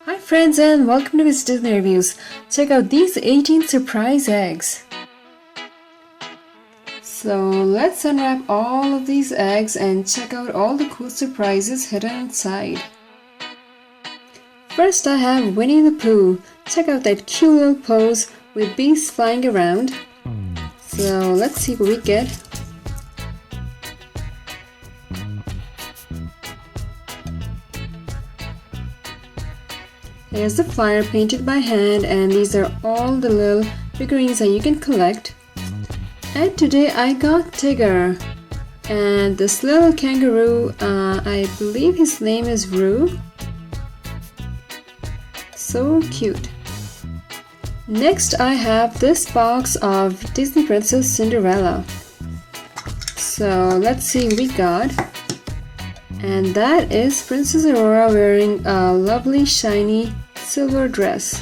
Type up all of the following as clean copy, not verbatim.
Hi friends and welcome to MsDisneyReviews. Check out these 18 surprise eggs. So let's unwrap all of these eggs and check out all the cool surprises hidden inside. First I have Winnie the Pooh. Check out that cute little pose with bees flying around. So let's see what we get. Here's the flyer painted by hand, and these are all the little figurines that you can collect. And today I got Tigger and this little kangaroo, I believe his name is Roo. So cute. Next I have this box of Disney Princess Cinderella. So let's see what we got. And that is Princess Aurora wearing a lovely shiny silver dress.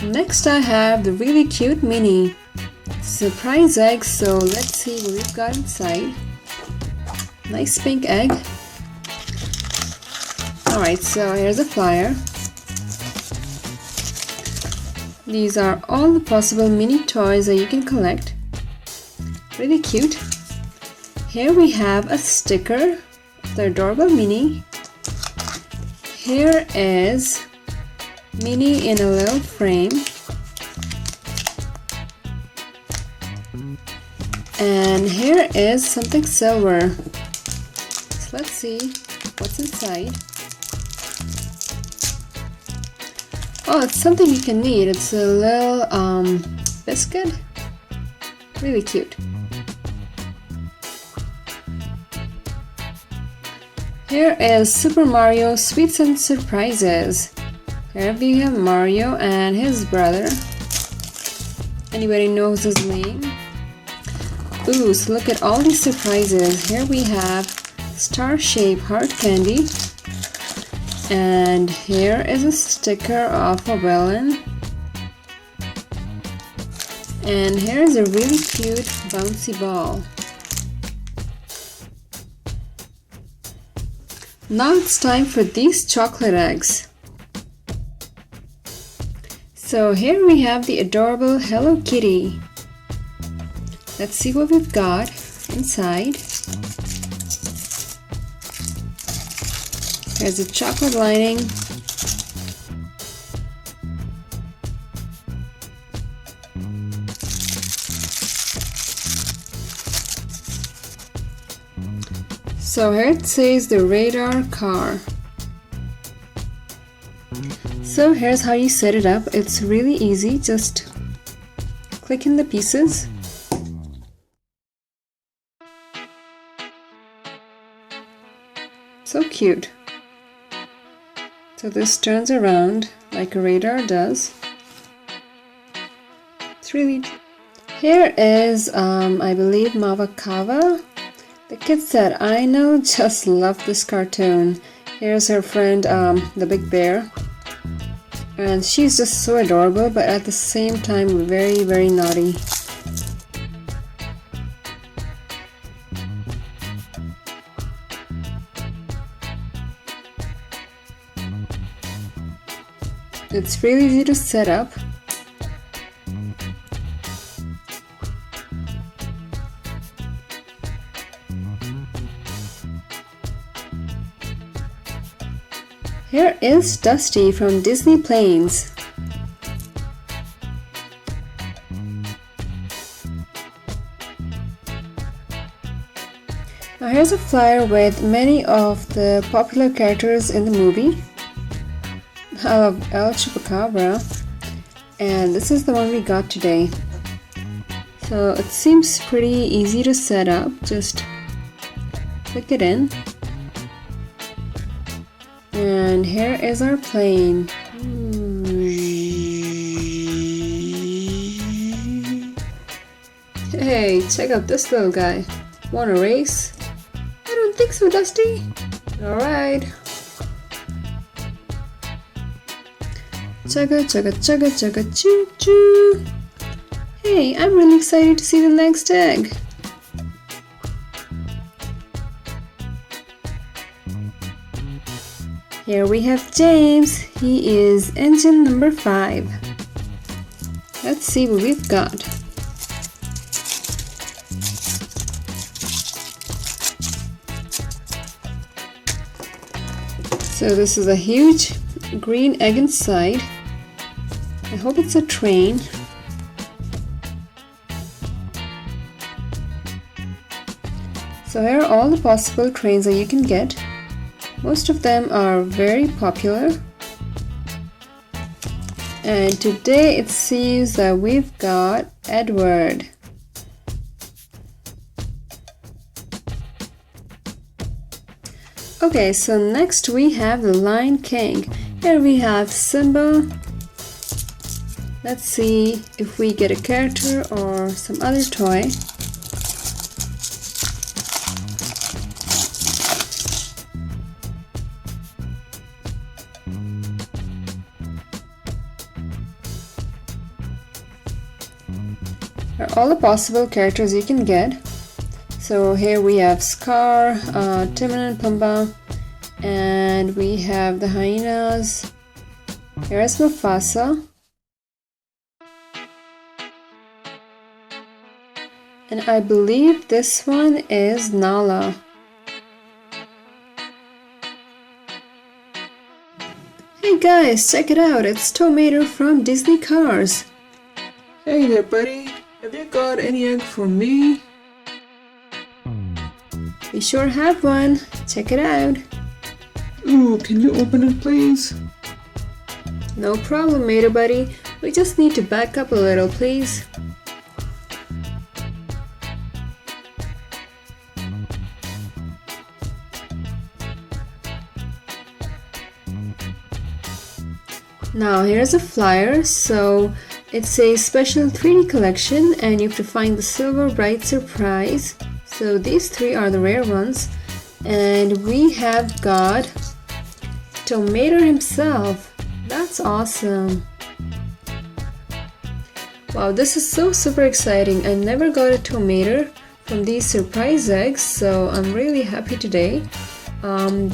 Next I have the really cute Minnie. Surprise egg, so let's see what we've got inside. Nice pink egg. Alright, so here's a flyer. These are all the possible mini toys that you can collect. Really cute. Here we have a sticker of the adorable Minnie. Here is Minnie in a little frame. And here is something silver. So let's see what's inside. Oh, it's something you can knead. It's a little biscuit. Really cute. Here is Super Mario Sweets and Surprises. Here we have Mario and his brother. Anybody knows his name? Ooh, so look at all these surprises. Here we have star-shaped heart candy. And here is a sticker of a villain. And here is a really cute bouncy ball. Now it's time for these chocolate eggs. So here we have the adorable Hello Kitty. Let's see what we've got inside. Here's a chocolate lining. So here it says the radar car. So here's how you set it up. It's really easy. Just click in the pieces. So cute. So this turns around like a radar does. It's really... Here is, I believe, Mavakava. The kid said, I know, just love this cartoon. Here's her friend, the big bear. And she's just so adorable, but at the same time very, very naughty. It's really easy to set up. Here is Dusty from Disney Planes. Now here's a flyer with many of the popular characters in the movie. I love El Chupacabra, and this is the one we got today. So it seems pretty easy to set up. Just click it in. And here is our plane. Hey, check out this little guy. Want a race? I don't think so, Dusty. Alright. Chugga, chugga, chugga, chugga, choo choo. Hey, I'm really excited to see the next egg. Here we have James. He is engine number 5. Let's see what we've got. So this is a huge green egg inside. I hope it's a train. So here are all the possible trains that you can get. Most of them are very popular. And today it seems that we've got Edward. Okay, so next we have the Lion King. Here we have Simba. Let's see if we get a character or some other toy. Are all the possible characters you can get. So here we have Scar, Timon and Pumbaa, and we have the hyenas. Here is Mufasa. And I believe this one is Nala. Hey guys, check it out, it's Tomato from Disney Cars. Hey there, buddy. Have you got any egg for me? We sure have one. Check it out. Ooh, can you open it, please? No problem, Mater Buddy. We just need to back up a little, please. Now here's a flyer. So it's a special 3D collection and you have to find the Silver Bright Surprise. So these 3 are the rare ones. And we have got Tomato himself. That's awesome. Wow, this is so super exciting. I never got a Tomato from these surprise eggs, so I'm really happy today.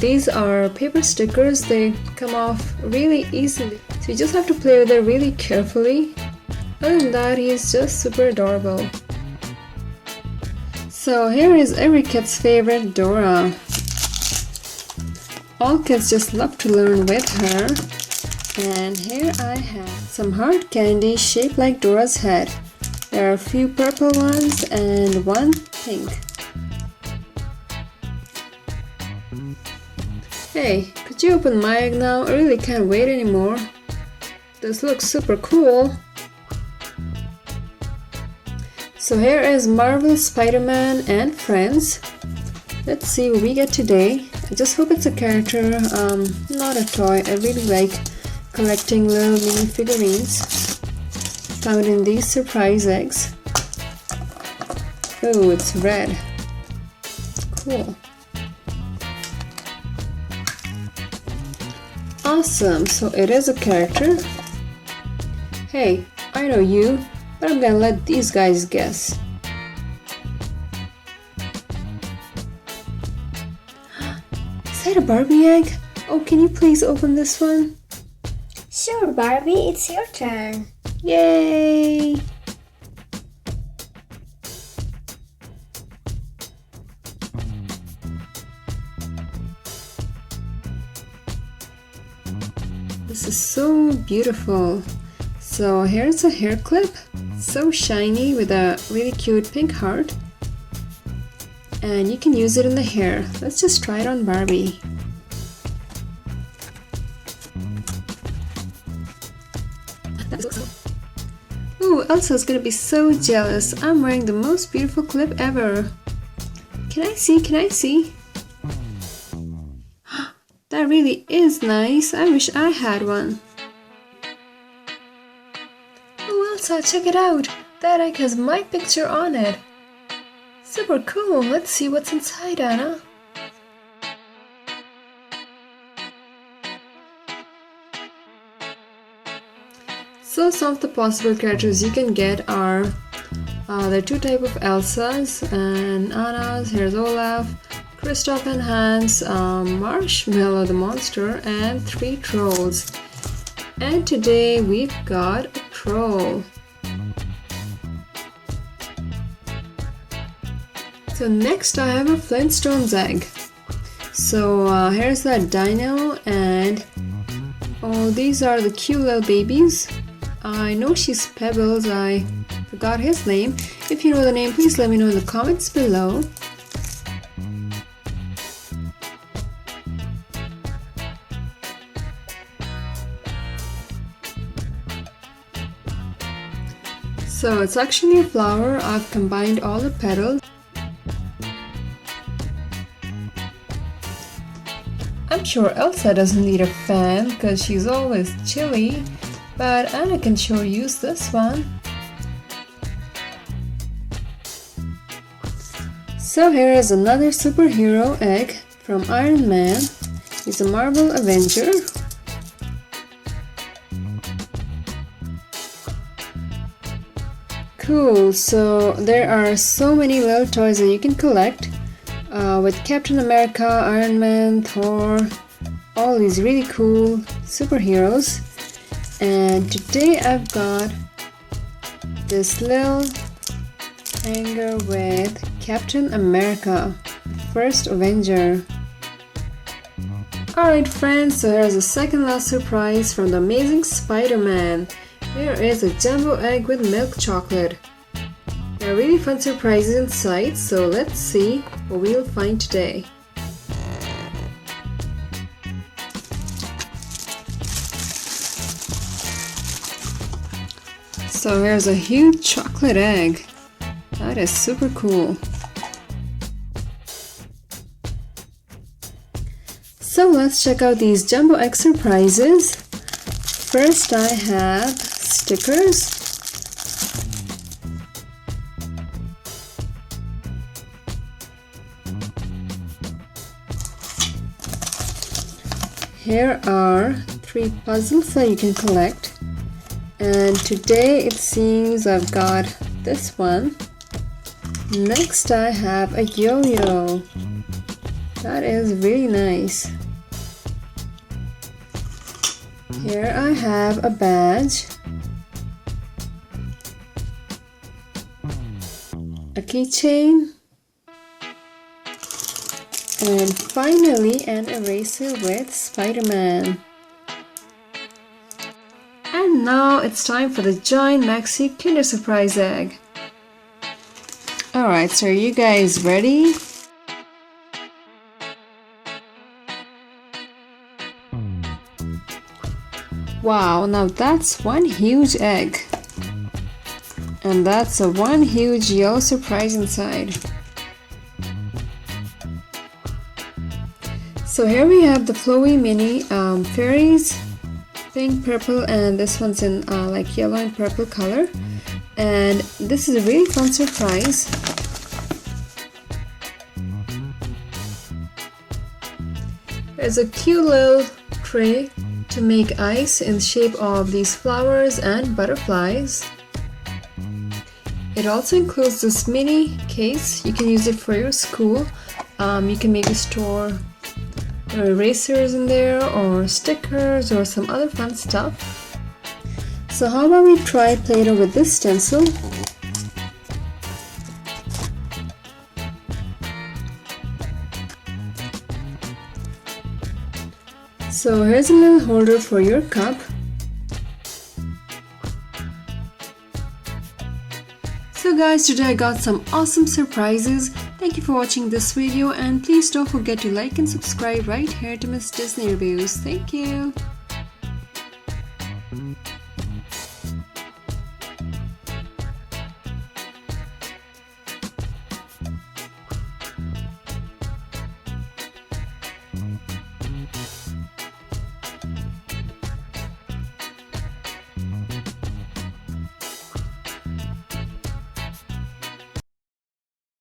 These are paper stickers. They come off really easily. So you just have to play with it really carefully. Other than that, he is just super adorable. So here is every kid's favorite, Dora. All kids just love to learn with her. And here I have some hard candy shaped like Dora's head. There are a few purple ones and one pink. Hey, could you open my egg now? I really can't wait anymore. This looks super cool. So here is Marvel, Spiderman and friends. Let's see what we get today. I just hope it's a character, not a toy. I really like collecting little mini figurines found in these surprise eggs. Oh, it's red. Cool. Awesome, so it is a character. Hey, I know you, but I'm gonna let these guys guess. Is that a Barbie egg? Oh, can you please open this one? Sure, Barbie, it's your turn. Yay! This is so beautiful. So here's a hair clip, so shiny with a really cute pink heart. And you can use it in the hair. Let's just try it on Barbie. Ooh, Elsa's gonna be so jealous. I'm wearing the most beautiful clip ever. Can I see? Can I see? That really is nice. I wish I had one. Oh, Elsa, check it out. That egg has my picture on it. Super cool. Let's see what's inside, Anna. So some of the possible characters you can get are there are 2 types of Elsas and Annas. Here's Olaf, Kristoff and Hans, Marshmallow the monster, and 3 trolls. And today we've got a troll. So next I have a Flintstones egg. So here's that dino, and oh, these are the cute little babies. I know she's Pebbles, I forgot his name. If you know the name, please let me know in the comments below. So it's actually a flower. I've combined all the petals. I'm sure Elsa doesn't need a fan because she's always chilly, but Anna can sure use this one. So here is another superhero egg from Iron Man. He's a Marvel Avenger. Cool, so there are so many little toys that you can collect with Captain America, Iron Man, Thor, all these really cool superheroes. And today I've got this little hanger with Captain America, first Avenger. Alright friends, so here's the second last surprise from the amazing Spiderman. Here is a jumbo egg with milk chocolate. There are really fun surprises inside, so let's see what we'll find today. So here's a huge chocolate egg. That is super cool. So let's check out these jumbo egg surprises. First I have stickers. Here are 3 puzzles that you can collect. And today it seems I've got this one. Next I have a yo-yo. That is really nice. Here I have a badge, a keychain, and finally an eraser with Spiderman. And now it's time for the giant Maxi Kinder Surprise egg. Alright, so are you guys ready? Wow, now that's one huge egg. And that's a one huge yellow surprise inside. So here we have the flowy Minnie fairies, pink, purple, and this one's in like yellow and purple color. And this is a really fun surprise. There's a cute little tray to make ice in the shape of these flowers and butterflies. It also includes this mini case. You can use it for your school. You can maybe store erasers in there or stickers or some other fun stuff. So how about we try Play-Doh with this stencil? So here's a little holder for your cup. So guys, today I got some awesome surprises. Thank you for watching this video, and please don't forget to like and subscribe right here to MsDisneyReviews. Thank you.